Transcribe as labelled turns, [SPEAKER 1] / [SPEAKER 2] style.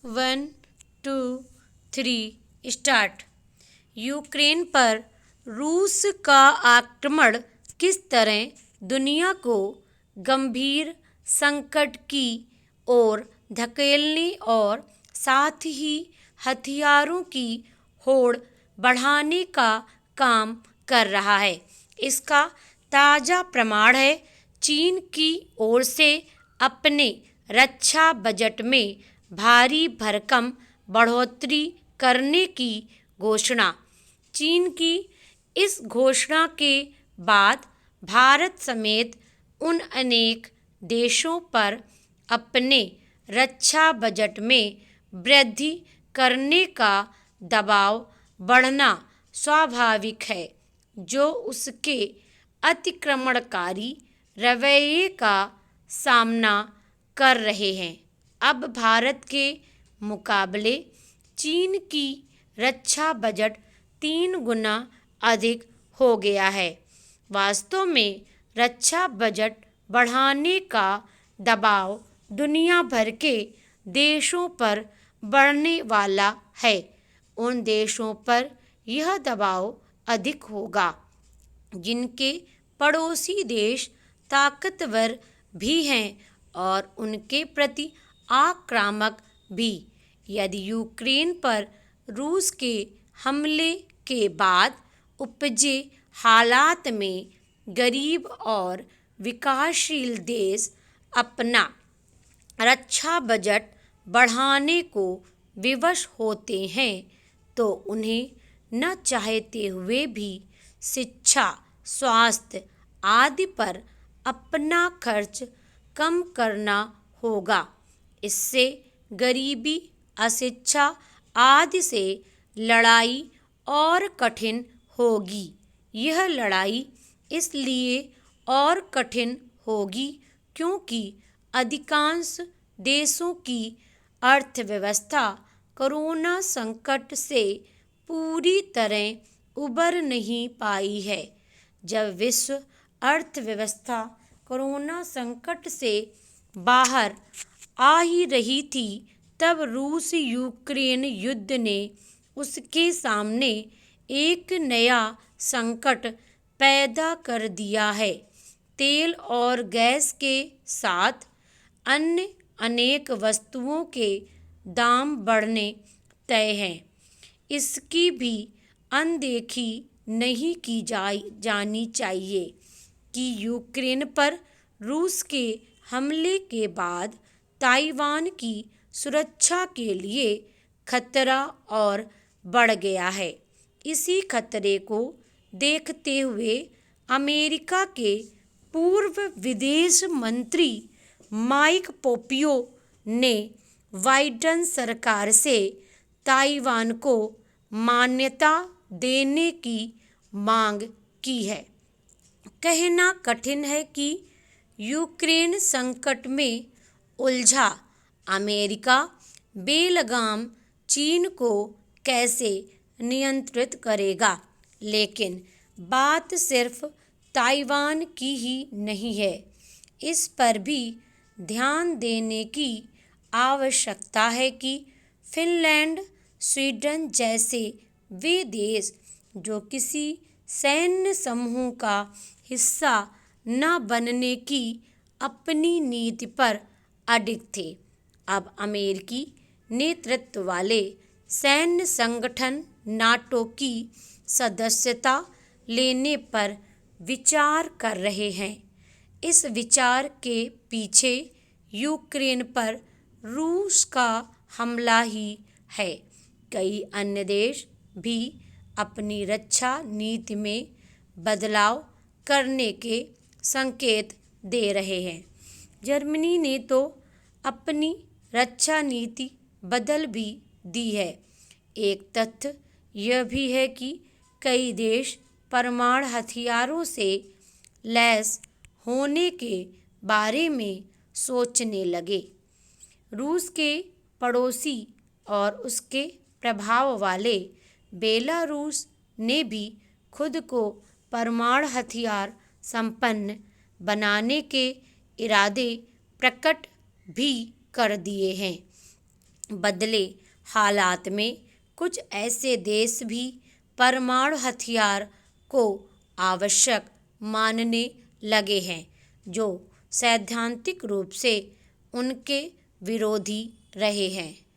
[SPEAKER 1] One two three start. Ukraine पर रूस का आक्रमण किस तरह दुनिया को गंभीर संकट की ओर धकेलने और साथ ही हथियारों की होड़ बढ़ाने का काम कर रहा है, इसका ताज़ा प्रमाण है चीन की ओर से अपने रक्षा बजट में भारी भरकम बढ़ोतरी करने की घोषणा। चीन की इस घोषणा के बाद भारत समेत उन अनेक देशों पर अपने रक्षा बजट में वृद्धि करने का दबाव बढ़ना स्वाभाविक है, जो उसके अतिक्रमणकारी रवैये का सामना कर रहे हैं। अब भारत के मुकाबले चीन की रक्षा बजट 3 गुना अधिक हो गया है। वास्तव में रक्षा बजट बढ़ाने का दबाव दुनिया भर के देशों पर बढ़ने वाला है। उन देशों पर यह दबाव अधिक होगा जिनके पड़ोसी देश ताकतवर भी हैं और उनके प्रति आक्रामक भी। यदि यूक्रेन पर रूस के हमले के बाद उपजे हालात में गरीब और विकासशील देश अपना रक्षा बजट बढ़ाने को विवश होते हैं, तो उन्हें न चाहते हुए भी शिक्षा, स्वास्थ्य आदि पर अपना खर्च कम करना होगा। इससे गरीबी, अशिक्षा आदि से लड़ाई और कठिन होगी। यह लड़ाई इसलिए और कठिन होगी क्योंकि अधिकांश देशों की अर्थव्यवस्था कोरोना संकट से पूरी तरह उबर नहीं पाई है। जब विश्व अर्थव्यवस्था कोरोना संकट से बाहर आ ही रही थी, तब रूस यूक्रेन युद्ध ने उसके सामने एक नया संकट पैदा कर दिया है। तेल और गैस के साथ अन्य अनेक वस्तुओं के दाम बढ़ने तय हैं। इसकी भी अनदेखी नहीं की जानी चाहिए कि यूक्रेन पर रूस के हमले के बाद ताइवान की सुरक्षा के लिए खतरा और बढ़ गया है। इसी खतरे को देखते हुए अमेरिका के पूर्व विदेश मंत्री माइक पोम्पियो ने बाइडेन सरकार से ताइवान को मान्यता देने की मांग की है। कहना कठिन है कि यूक्रेन संकट में उलझा अमेरिका बेलगाम चीन को कैसे नियंत्रित करेगा, लेकिन बात सिर्फ ताइवान की ही नहीं है। इस पर भी ध्यान देने की आवश्यकता है कि फिनलैंड, स्वीडन जैसे वे देश जो किसी सैन्य समूह का हिस्सा न बनने की अपनी नीति पर अडिग थे, अब अमेरिकी नेतृत्व वाले सैन्य संगठन नाटो की सदस्यता लेने पर विचार कर रहे हैं। इस विचार के पीछे यूक्रेन पर रूस का हमला ही है। कई अन्य देश भी अपनी रक्षा नीति में बदलाव करने के संकेत दे रहे हैं। जर्मनी ने तो अपनी रक्षा नीति बदल भी दी है। एक तथ्य यह भी है कि कई देश परमाणु हथियारों से लैस होने के बारे में सोचने लगे। रूस के पड़ोसी और उसके प्रभाव वाले बेलारूस ने भी खुद को परमाणु हथियार संपन्न बनाने के इरादे प्रकट भी कर दिए हैं। बदले हालात में कुछ ऐसे देश भी परमाणु हथियार को आवश्यक मानने लगे हैं जो सैद्धांतिक रूप से उनके विरोधी रहे हैं।